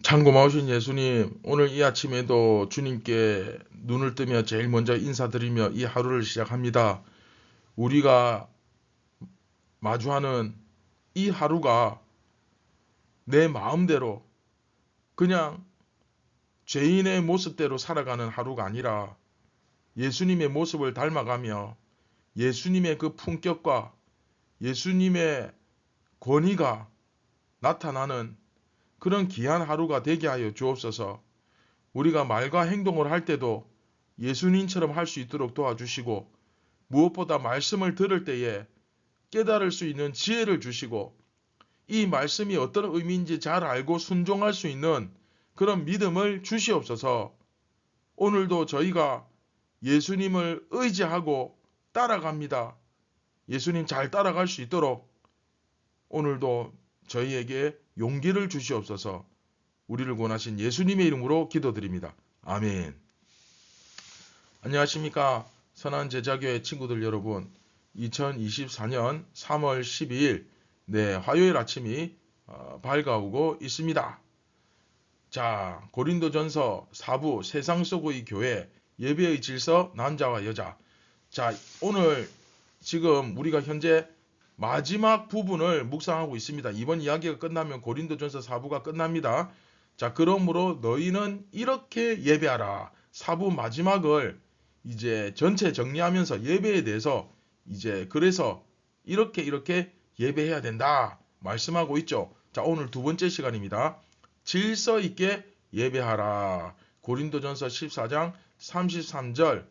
참 고마우신 예수님, 오늘 이 아침에도 주님께 눈을 뜨며 제일 먼저 인사드리며 이 하루를 시작합니다. 우리가 마주하는 이 하루가 내 마음대로 그냥 죄인의 모습대로 살아가는 하루가 아니라 예수님의 모습을 닮아가며 예수님의 그 품격과 예수님의 권위가 나타나는 그런 귀한 하루가 되게 하여 주옵소서. 우리가 말과 행동을 할 때도 예수님처럼 할 수 있도록 도와주시고, 무엇보다 말씀을 들을 때에 깨달을 수 있는 지혜를 주시고, 이 말씀이 어떤 의미인지 잘 알고 순종할 수 있는 그런 믿음을 주시옵소서. 오늘도 저희가 예수님을 의지하고 따라갑니다. 예수님 잘 따라갈 수 있도록 오늘도 저희에게 용기를 주시옵소서. 우리를 구원하신 예수님의 이름으로 기도드립니다. 아멘. 안녕하십니까, 선한 제자교회 친구들 여러분. 2024년 3월 12일 화요일 아침이 밝아오고 있습니다. 자, 고린도전서 4부 세상 속의 교회 예배의 질서 남자와 여자. 자, 오늘 지금 우리가 현재 마지막 부분을 묵상하고 있습니다. 이번 이야기가 끝나면 고린도전서 4부가 끝납니다. 자, 그러므로 너희는 이렇게 예배하라. 4부 마지막을 이제 전체 정리하면서 예배에 대해서 이제 그래서 이렇게 예배해야 된다 말씀하고 있죠. 자, 오늘 두 번째 시간입니다. 질서 있게 예배하라. 고린도전서 14장 33절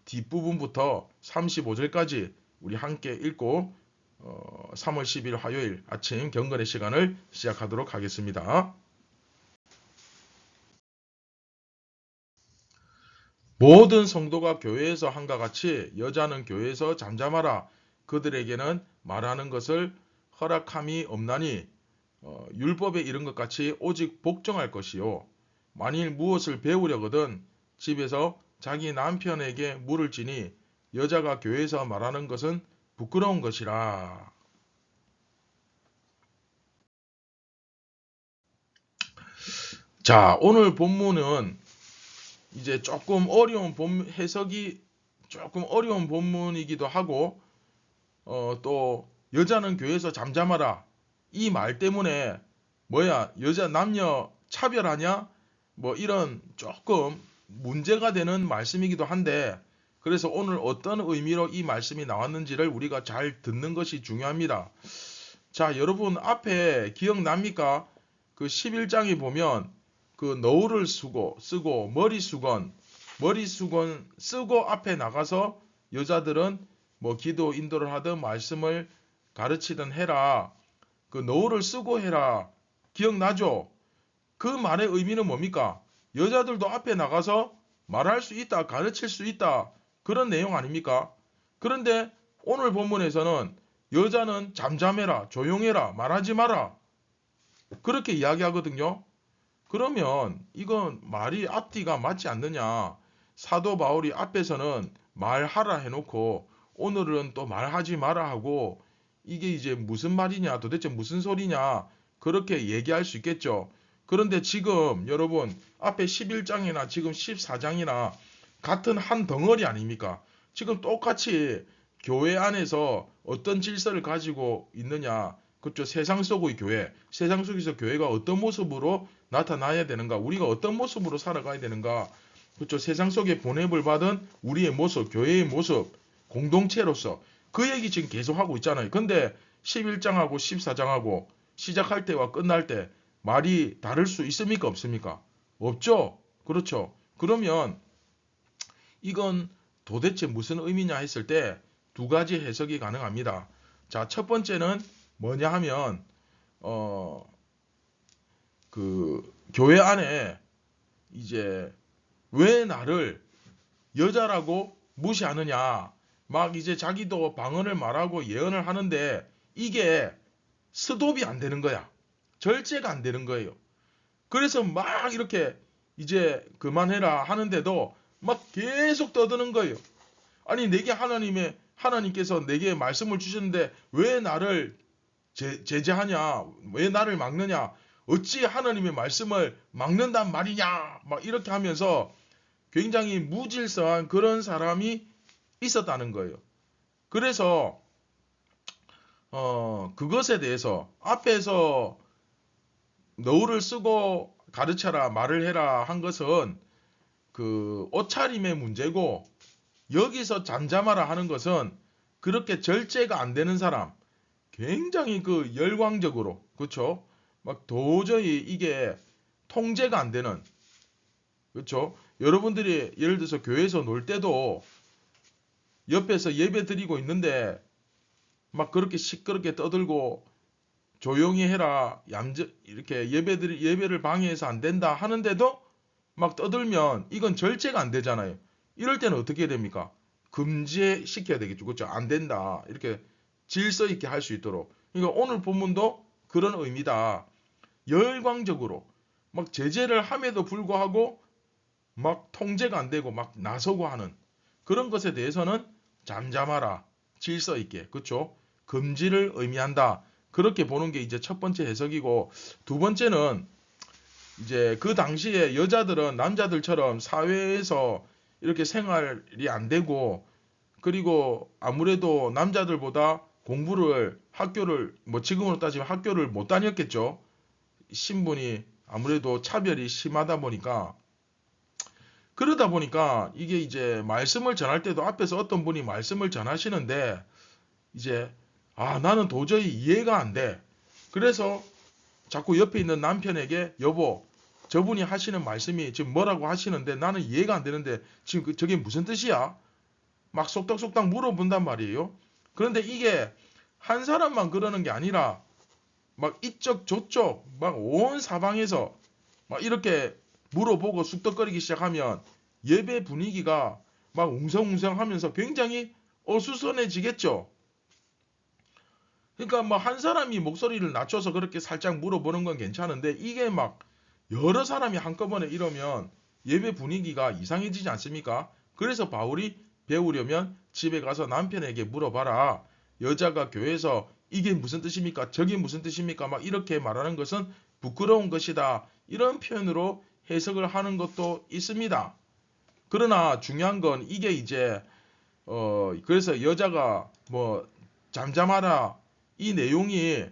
뒷부분부터 35절까지 우리 함께 읽고 3월 10일 화요일 아침 경건의 시간을 시작하도록 하겠습니다. 모든 성도가 교회에서 한과 같이 여자는 교회에서 잠잠하라. 그들에게는 말하는 것을 허락함이 없나니 율법에 이른 것 같이 오직 복종할 것이요. 만일 무엇을 배우려거든 집에서 자기 남편에게 물을 지니 여자가 교회에서 말하는 것은 부끄러운 것이라. 자, 오늘 본문은 이제 조금 어려운 해석이 조금 어려운 본문이기도 하고 또 여자는 교회에서 잠잠하라. 이 말 때문에 여자 남녀 차별하냐? 이런 조금 문제가 되는 말씀이기도 한데, 그래서 오늘 어떤 의미로 이 말씀이 나왔는지를 우리가 잘 듣는 것이 중요합니다. 자, 여러분 앞에 기억납니까? 그 11장에 보면 그 너울을 쓰고 머리수건 쓰고 앞에 나가서 여자들은 기도 인도를 하든 말씀을 가르치든 해라. 그 너울을 쓰고 해라. 기억나죠? 그 말의 의미는 뭡니까? 여자들도 앞에 나가서 말할 수 있다, 가르칠 수 있다. 그런 내용 아닙니까? 그런데 오늘 본문에서는 여자는 잠잠해라, 조용해라, 말하지 마라. 그렇게 이야기하거든요. 그러면 이건 말이 앞뒤가 맞지 않느냐. 사도 바울이 앞에서는 말하라 해놓고 오늘은 또 말하지 마라 하고 이게 이제 무슨 말이냐, 도대체 무슨 소리냐, 그렇게 얘기할 수 있겠죠. 그런데 지금 여러분 앞에 11장이나 지금 14장이나 같은 한 덩어리 아닙니까? 지금 똑같이 교회 안에서 어떤 질서를 가지고 있느냐. 그렇죠. 세상 속의 교회. 세상 속에서 교회가 어떤 모습으로 나타나야 되는가. 우리가 어떤 모습으로 살아가야 되는가. 그렇죠. 세상 속에 보냄을 받은 우리의 모습, 교회의 모습, 공동체로서 그 얘기 지금 계속 하고 있잖아요. 근데 11장하고 14장하고 시작할 때와 끝날 때 말이 다를 수 있습니까? 없습니까? 없죠. 그렇죠. 그러면 이건 도대체 무슨 의미냐 했을 때 두 가지 해석이 가능합니다. 자, 첫 번째는 뭐냐 하면 그 교회 안에 이제 왜 나를 여자라고 무시하느냐. 막 이제 자기도 방언을 말하고 예언을 하는데 이게 스톱이 안 되는 거야. 절제가 안 되는 거예요. 그래서 막 이렇게 이제 그만해라 하는데도 막 계속 떠드는 거예요. 아니 내게 하나님께서 내게 말씀을 주셨는데 왜 나를 제재하냐? 왜 나를 막느냐? 어찌 하나님의 말씀을 막는단 말이냐? 막 이렇게 하면서 굉장히 무질서한 그런 사람이 있었다는 거예요. 그래서 그것에 대해서 앞에서 너울을 쓰고 가르쳐라 말을 해라 한 것은 그 옷차림의 문제고 여기서 잠잠하라 하는 것은 그렇게 절제가 안 되는 사람 굉장히 그 열광적으로 그렇죠? 막 도저히 이게 통제가 안 되는 그렇죠? 여러분들이 예를 들어서 교회에서 놀 때도 옆에서 예배 드리고 있는데 막 그렇게 시끄럽게 떠들고 조용히 해라 이렇게 예배를 방해해서 안 된다 하는데도 막 떠들면 이건 절제가 안 되잖아요. 이럴 때는 어떻게 됩니까? 금지시켜야 되겠죠. 그렇죠? 안 된다. 이렇게 질서 있게 할 수 있도록. 그러니까 오늘 본문도 그런 의미다. 열광적으로 막 제재를 함에도 불구하고 막 통제가 안 되고 막 나서고 하는 그런 것에 대해서는 잠잠하라. 질서 있게. 그렇죠? 금지를 의미한다. 그렇게 보는 게 이제 첫 번째 해석이고 두 번째는 이제 그 당시에 여자들은 남자들처럼 사회에서 이렇게 생활이 안 되고 그리고 아무래도 남자들보다 학교를 뭐 지금으로 따지면 학교를 못 다녔겠죠. 신분이 아무래도 차별이 심하다 보니까 그러다 보니까 이게 이제 말씀을 전할 때도 앞에서 어떤 분이 말씀을 전하시는데 이제 나는 도저히 이해가 안 돼. 그래서 자꾸 옆에 있는 남편에게 여보 저분이 하시는 말씀이 지금 뭐라고 하시는데 나는 이해가 안 되는데 지금 저게 무슨 뜻이야? 막 속닥속닥 물어본단 말이에요. 그런데 이게 한 사람만 그러는 게 아니라 막 이쪽 저쪽 막 온 사방에서 막 이렇게 물어보고 쑥덕거리기 시작하면 예배 분위기가 막 웅성웅성하면서 굉장히 어수선해지겠죠. 그러니까 뭐 한 사람이 목소리를 낮춰서 그렇게 살짝 물어보는 건 괜찮은데 이게 막 여러 사람이 한꺼번에 이러면 예배 분위기가 이상해지지 않습니까? 그래서 바울이 배우려면 집에 가서 남편에게 물어봐라. 여자가 교회에서 이게 무슨 뜻입니까? 저게 무슨 뜻입니까? 막 이렇게 말하는 것은 부끄러운 것이다. 이런 표현으로 해석을 하는 것도 있습니다. 그러나 중요한 건 이게 이제 그래서 여자가 뭐 잠잠하라 이 내용이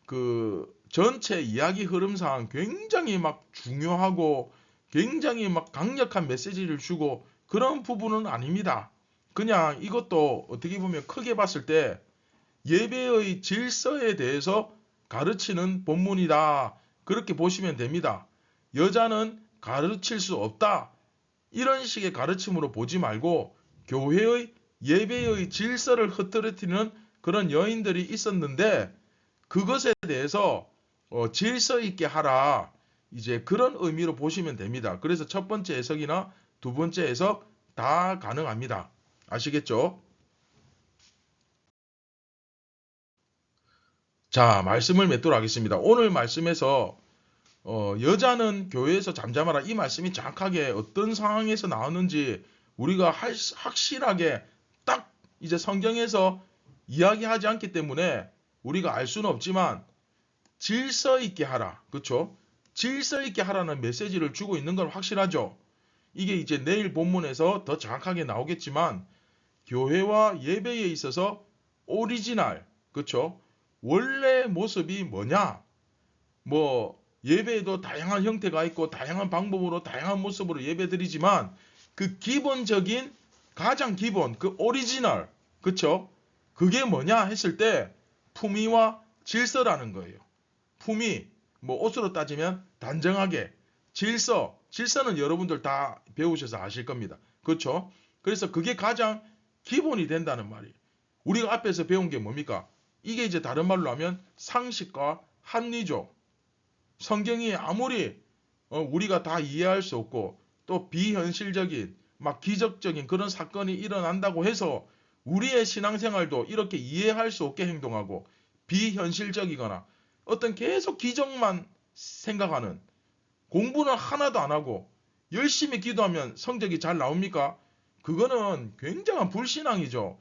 그 전체 이야기 흐름상 굉장히 막 중요하고 굉장히 막 강력한 메시지를 주고 그런 부분은 아닙니다. 그냥 이것도 어떻게 보면 크게 봤을 때 예배의 질서에 대해서 가르치는 본문이다. 그렇게 보시면 됩니다. 여자는 가르칠 수 없다. 이런 식의 가르침으로 보지 말고 교회의 예배의 질서를 흐트러뜨리는 그런 여인들이 있었는데 그것에 대해서 질서 있게 하라. 이제 그런 의미로 보시면 됩니다. 그래서 첫 번째 해석이나 두 번째 해석 다 가능합니다. 아시겠죠? 자, 말씀을 맺도록 하겠습니다. 오늘 말씀에서 여자는 교회에서 잠잠하라 이 말씀이 정확하게 어떤 상황에서 나왔는지 우리가 확실하게 딱 이제 성경에서 이야기하지 않기 때문에 우리가 알 수는 없지만 질서 있게 하라. 그렇죠? 질서 있게 하라는 메시지를 주고 있는 건 확실하죠. 이게 이제 내일 본문에서 더 정확하게 나오겠지만 교회와 예배에 있어서 오리지널, 그렇죠? 원래 모습이 뭐냐? 뭐 예배에도 다양한 형태가 있고 다양한 방법으로 다양한 모습으로 예배드리지만 그 기본적인 가장 기본 그 오리지널, 그렇죠? 그게 뭐냐 했을 때 품위와 질서라는 거예요. 품위, 뭐 옷으로 따지면 단정하게, 질서는 여러분들 다 배우셔서 아실 겁니다. 그렇죠? 그래서 그게 가장 기본이 된다는 말이에요. 우리가 앞에서 배운 게 뭡니까? 이게 이제 다른 말로 하면 상식과 합리죠. 성경이 아무리 우리가 다 이해할 수 없고 또 비현실적인 막 기적적인 그런 사건이 일어난다고 해서 우리의 신앙생활도 이렇게 이해할 수 없게 행동하고 비현실적이거나 어떤 계속 기적만 생각하는, 공부는 하나도 안 하고 열심히 기도하면 성적이 잘 나옵니까? 그거는 굉장한 불신앙이죠.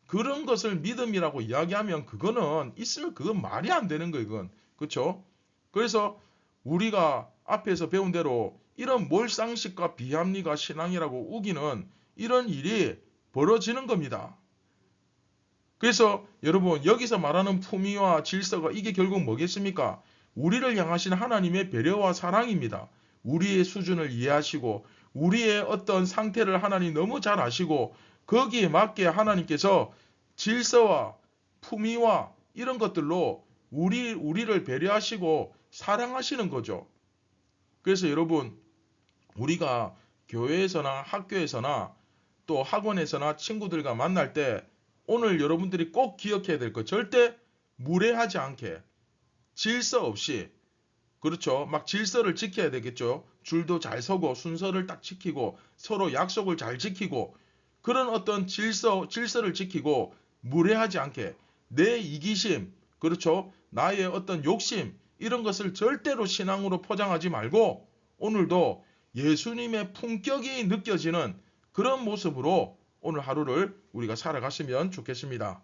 그런 것을 믿음이라고 이야기하면 그건 말이 안 되는 거예요. 그건. 그렇죠? 그래서 우리가 앞에서 배운 대로 이런 몰상식과 비합리가 신앙이라고 우기는 이런 일이 벌어지는 겁니다. 그래서 여러분, 여기서 말하는 품위와 질서가 이게 결국 뭐겠습니까? 우리를 향하신 하나님의 배려와 사랑입니다. 우리의 수준을 이해하시고 우리의 어떤 상태를 하나님 너무 잘 아시고 거기에 맞게 하나님께서 질서와 품위와 이런 것들로 우리를 배려하시고 사랑하시는 거죠. 그래서 여러분, 우리가 교회에서나 학교에서나 또 학원에서나 친구들과 만날 때 오늘 여러분들이 꼭 기억해야 될 것, 절대 무례하지 않게 질서 없이, 그렇죠? 막 질서를 지켜야 되겠죠. 줄도 잘 서고 순서를 딱 지키고 서로 약속을 잘 지키고 그런 어떤 질서를 지키고 무례하지 않게 내 이기심, 그렇죠? 나의 어떤 욕심 이런 것을 절대로 신앙으로 포장하지 말고 오늘도 예수님의 품격이 느껴지는 그런 모습으로 오늘 하루를 우리가 살아갔으면 좋겠습니다.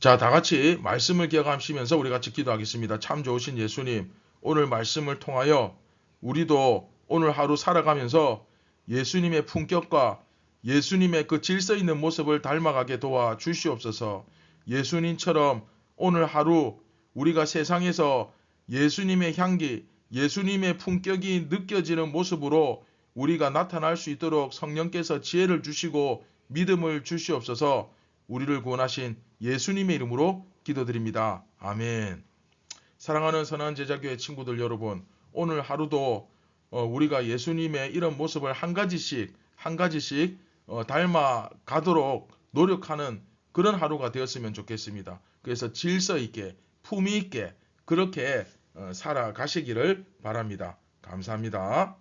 자, 다 같이 말씀을 기억하시면서 우리 같이 기도하겠습니다. 참 좋으신 예수님, 오늘 말씀을 통하여 우리도 오늘 하루 살아가면서 예수님의 품격과 예수님의 그 질서 있는 모습을 닮아가게 도와 주시옵소서. 예수님처럼 오늘 하루 우리가 세상에서 예수님의 향기, 예수님의 품격이 느껴지는 모습으로 우리가 나타날 수 있도록 성령께서 지혜를 주시고 믿음을 주시옵소서. 우리를 구원하신 예수님의 이름으로 기도드립니다. 아멘. 사랑하는 선한 제자교회 친구들 여러분, 오늘 하루도 우리가 예수님의 이런 모습을 한 가지씩 닮아 가도록 노력하는 그런 하루가 되었으면 좋겠습니다. 그래서 질서 있게, 품위 있게 그렇게 살아가시기를 바랍니다. 감사합니다.